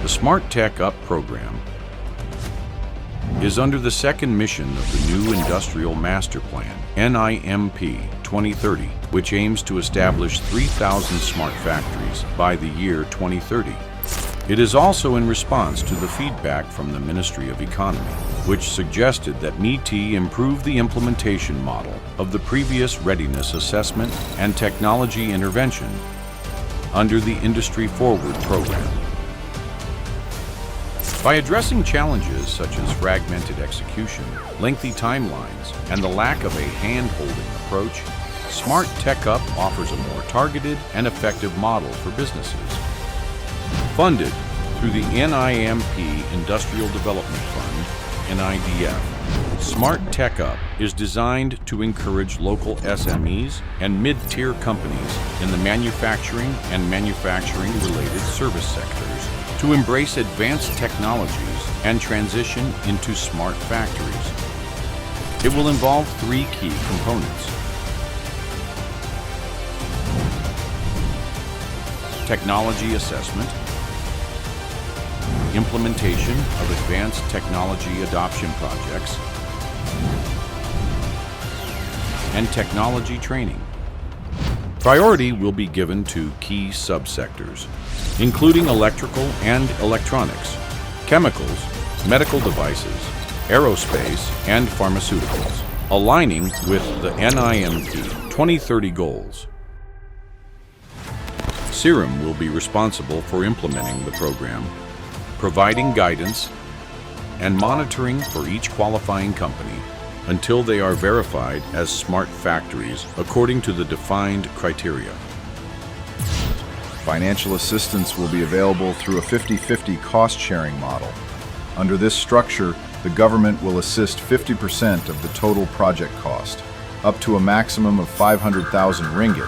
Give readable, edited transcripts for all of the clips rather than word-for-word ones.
The Smart Tech Up program is under the second mission of the new Industrial Master Plan, NIMP 2030, which aims to establish 3,000 smart factories by the year 2030. It is also in response to the feedback from the Ministry of Economy, which suggested that MTC improve the implementation model of the previous readiness assessment and technology intervention under the Industry Forward program. By addressing challenges such as fragmented execution, lengthy timelines, and the lack of a hand-holding approach, Smart Tech Up offers a more targeted and effective model for businesses. Funded through the NIMP Industrial Development Fund, NIDF, Smart Tech Up is designed to encourage local SMEs and mid-tier companies in the manufacturing and manufacturing-related service sectors to embrace advanced technologies and transition into smart factories. It will involve three key components: technology assessment, implementation of advanced technology adoption projects, and technology training. Priority will be given to key subsectors, including electrical and electronics, chemicals, medical devices, aerospace, and pharmaceuticals, aligning with the NIMP 2030 goals. SIRIM will be responsible for implementing the program, providing guidance and monitoring for each qualifying company until they are verified as smart factories according to the defined criteria. Financial assistance will be available through a 50-50 cost-sharing model. Under this structure, the government will assist 50% of the total project cost, up to a maximum of 500,000 ringgit,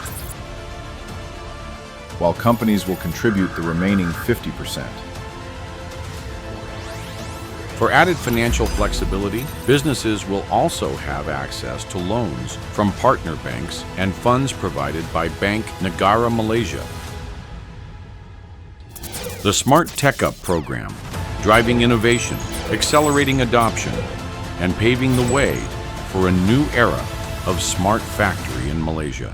while companies will contribute the remaining 50%. For added financial flexibility, businesses will also have access to loans from partner banks and funds provided by Bank Negara Malaysia. The Smart Tech Up program, driving innovation, accelerating adoption, and paving the way for a new era of smart factory in Malaysia.